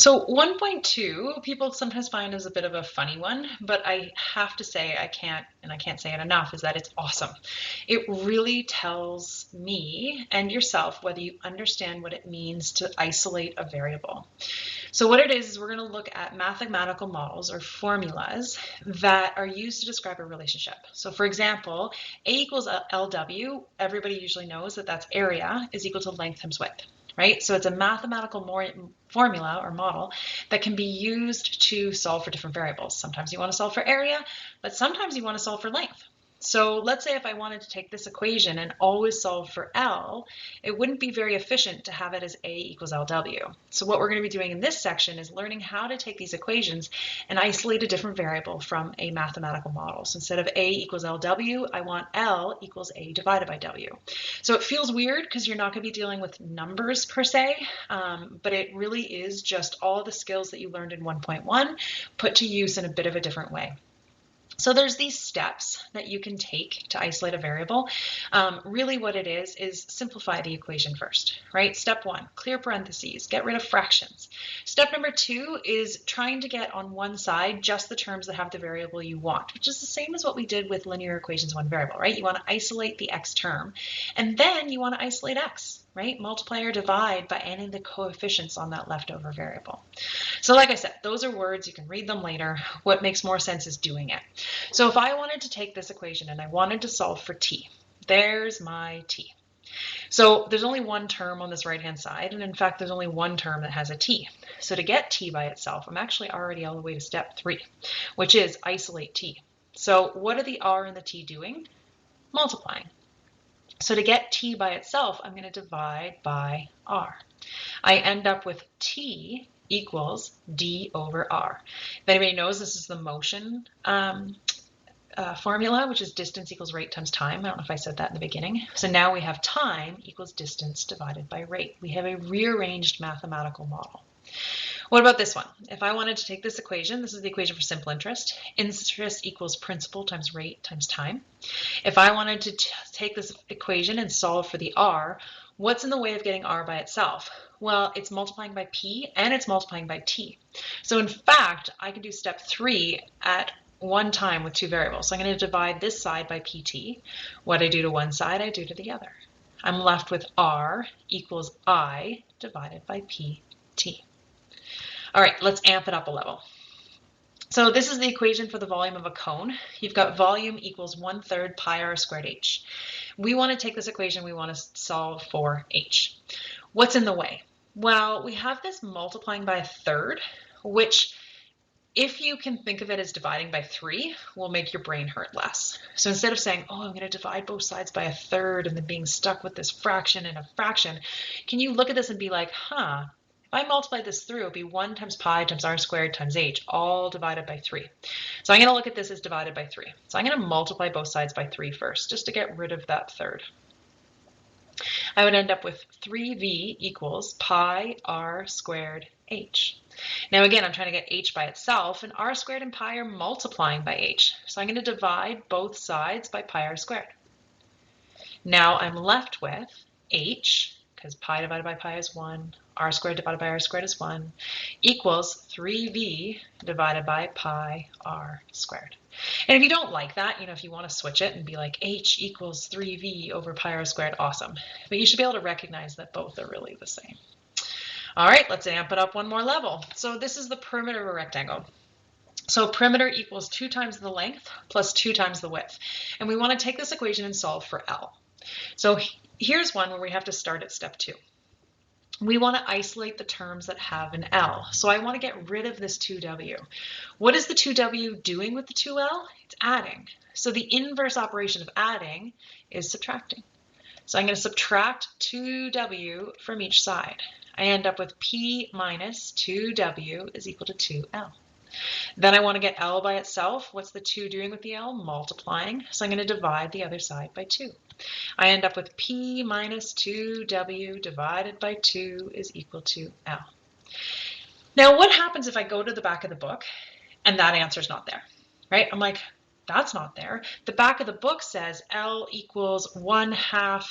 So 1.2, people sometimes find is a bit of a funny one, but I have to say I can't say it enough, is that it's awesome. It really tells me and yourself whether you understand what it means to isolate a variable. So what it is we're going to look at mathematical models or formulas that are used to describe a relationship. So for example, A equals LW, everybody usually knows that that's area is equal to length times width. Right? So it's a mathematical formula or model that can be used to solve for different variables. Sometimes you want to solve for area, but sometimes you want to solve for length. So let's say if I wanted to take this equation and always solve for L, it wouldn't be very efficient to have it as A equals LW. So what we're going to be doing in this section is learning how to take these equations and isolate a different variable from a mathematical model. So instead of A equals LW, I want L equals A divided by W. So it feels weird because you're not going to be dealing with numbers per se, but it really is just all the skills that you learned in 1.1 put to use in a bit of a different way. So there's these steps that you can take to isolate a variable. Really what it is simplify the equation first, right? Step 1, clear parentheses, get rid of fractions. Step number 2 is trying to get on one side just the terms that have the variable you want, which is the same as what we did with linear equations one variable, right? You want to isolate the x term, and then you want to isolate x, right? Multiply or divide by adding the coefficients on that leftover variable. So like I said, those are words, you can read them later. What makes more sense is doing it. So if I wanted to take this equation and I wanted to solve for t, there's my t. So there's only one term on this right-hand side, and in fact, there's only one term that has a t. So to get t by itself, I'm actually already all the way to step 3, which is isolate t. So what are the r and the t doing? Multiplying. So to get t by itself, I'm going to divide by r. I end up with t equals d over r. If anybody knows, this is the motion formula, which is distance equals rate times time. I don't know if I said that in the beginning. So now we have time equals distance divided by rate. We have a rearranged mathematical model. What about this one? If I wanted to take this equation, this is the equation for simple interest. Interest equals principal times rate times time. If I wanted to take this equation and solve for the r, what's in the way of getting r by itself? Well, it's multiplying by p and it's multiplying by t. So in fact, I can do step 3 at one time with two variables. So I'm going to divide this side by pt. What I do to one side, I do to the other. I'm left with r equals I divided by pt. All right, let's amp it up a level. So this is the equation for the volume of a cone. You've got volume equals 1/3 pi r squared h. We want to take this equation, we want to solve for h. What's in the way? Well, we have this multiplying by a third, which if you can think of it as dividing by 3, will make your brain hurt less. So instead of saying, oh, I'm going to divide both sides by a third and then being stuck with this fraction and a fraction, can you look at this and be like, huh, if I multiply this through, it'll be 1 times pi times r squared times h, all divided by 3. So I'm going to look at this as divided by 3. So I'm going to multiply both sides by 3 first, just to get rid of that third. I would end up with 3v equals pi r squared h. Now again, I'm trying to get h by itself, and r squared and pi are multiplying by h. So I'm going to divide both sides by pi r squared. Now I'm left with h, because pi divided by pi is 1, r squared divided by r squared is 1, equals 3v divided by pi r squared. And if you don't like that, if you want to switch it and be like h equals 3v over pi r squared, awesome. But you should be able to recognize that both are really the same. All right, let's amp it up one more level. So this is the perimeter of a rectangle. So perimeter equals 2 times the length plus 2 times the width. And we want to take this equation and solve for L. So here's one where we have to start at step 2. We want to isolate the terms that have an L. So I want to get rid of this 2w. What is the 2w doing with the 2l? It's adding. So the inverse operation of adding is subtracting. So I'm going to subtract 2w from each side. I end up with p minus 2w is equal to 2l. Then I want to get L by itself. What's the 2 doing with the L? Multiplying. So I'm going to divide the other side by 2. I end up with p minus 2w divided by 2 is equal to L. Now what happens if I go to the back of the book and that answer's not there, right? I'm like, that's not there. The back of the book says L equals 1/2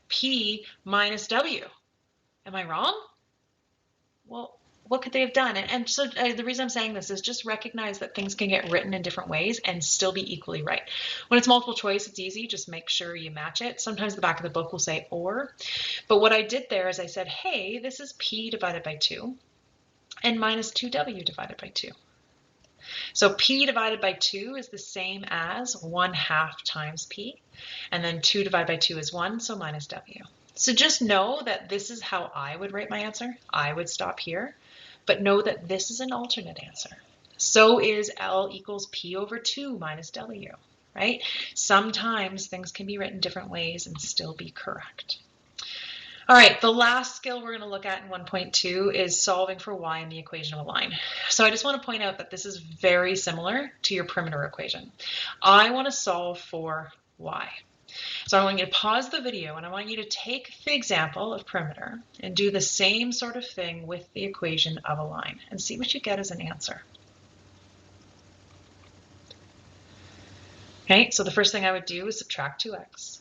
p minus w. Am I wrong? Well, what could they have done? And so the reason I'm saying this is just recognize that things can get written in different ways and still be equally right. When it's multiple choice, it's easy. Just make sure you match it. Sometimes the back of the book will say or, but what I did there is I said, hey, this is P divided by 2 and minus 2W divided by 2. So P divided by 2 is the same as 1/2 times P, and then 2 divided by 2 is 1, so minus W. So just know that this is how I would write my answer. I would stop here, but know that this is an alternate answer. So is L equals P over 2 minus W, right? Sometimes things can be written different ways and still be correct. All right, the last skill we're going to look at in 1.2 is solving for y in the equation of a line. So I just want to point out that this is very similar to your perimeter equation. I want to solve for y. So I want you to pause the video and I want you to take the example of perimeter and do the same sort of thing with the equation of a line and see what you get as an answer. Okay, so the first thing I would do is subtract 2x.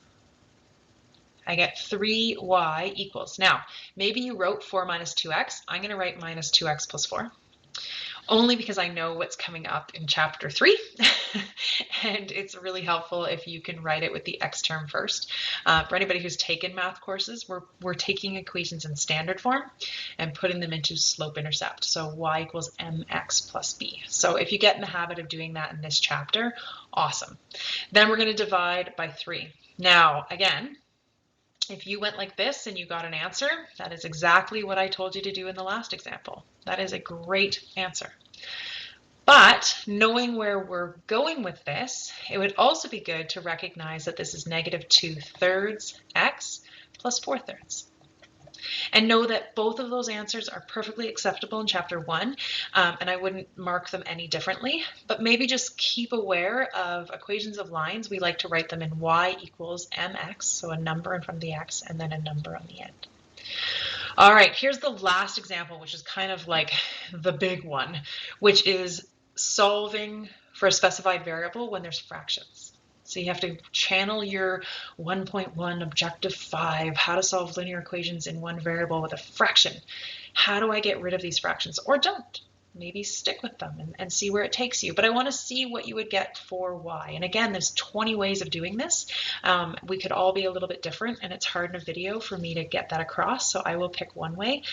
I get 3y equals. Now, maybe you wrote 4 minus 2x. I'm going to write minus 2x plus 4. Only because I know what's coming up in chapter 3. And it's really helpful if you can write it with the x term first. For anybody who's taken math courses, we're taking equations in standard form and putting them into slope-intercept. So y equals mx plus b. So if you get in the habit of doing that in this chapter, awesome. Then we're going to divide by 3. Now, again, if you went like this and you got an answer, that is exactly what I told you to do in the last example. That is a great answer. But knowing where we're going with this, it would also be good to recognize that this is negative 2/3 x plus 4/3. And know that both of those answers are perfectly acceptable in chapter 1, and I wouldn't mark them any differently, but maybe just keep aware of equations of lines. We like to write them in y equals mx, so a number in front of the x and then a number on the end. All right, here's the last example, which is kind of like the big one, which is solving for a specified variable when there's fractions. So you have to channel your 1.1 objective 5, how to solve linear equations in one variable with a fraction. How do I get rid of these fractions? Or don't. Maybe stick with them and see where it takes you. But I want to see what you would get for y. And again, there's 20 ways of doing this. We could all be a little bit different, and it's hard in a video for me to get that across. So I will pick one way,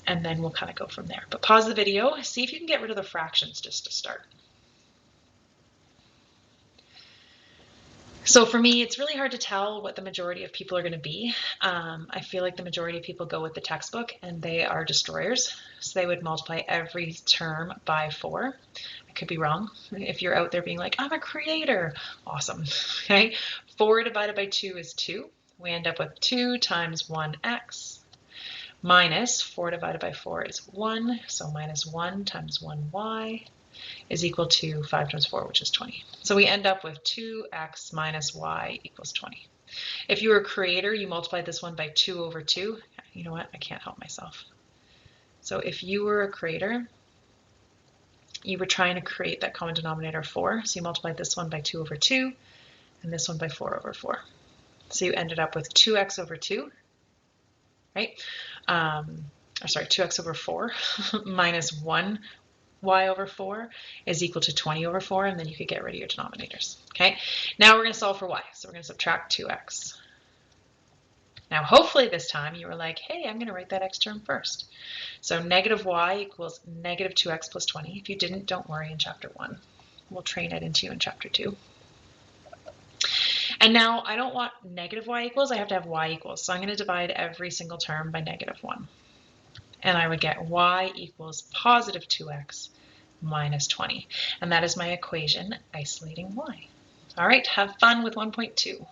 and then we'll kind of go from there. But pause the video, see if you can get rid of the fractions just to start. So for me, it's really hard to tell what the majority of people are going to be. I feel like the majority of people go with the textbook and they are destroyers. So they would multiply every term by 4. I could be wrong. If you're out there being like, I'm a creator, awesome. Okay, 4 divided by 2 is 2. We end up with 2 times 1x minus 4 divided by 4 is 1. So minus 1 times 1y is equal to 5 times 4, which is 20. So we end up with 2x minus y equals 20. If you were a creator, you multiply this one by 2 over 2. You know what? I can't help myself. So if you were a creator, you were trying to create that common denominator 4. So you multiplied this one by 2 over 2 and this one by 4 over 4. So you ended up with 2x over 2, right? 2x over 4 minus 1 y over 4 is equal to 20 over 4, and then you could get rid of your denominators. Okay, now we're going to solve for y. So we're going to subtract 2x. Now hopefully this time you were like, hey, I'm going to write that x term first. So negative y equals negative 2x plus 20. If you didn't, don't worry in chapter 1. We'll train it into you in chapter 2. And now I don't want negative y equals, I have to have y equals. So I'm going to divide every single term by negative 1. And I would get y equals positive 2x minus 20. And that is my equation isolating y. All right, have fun with 1.2.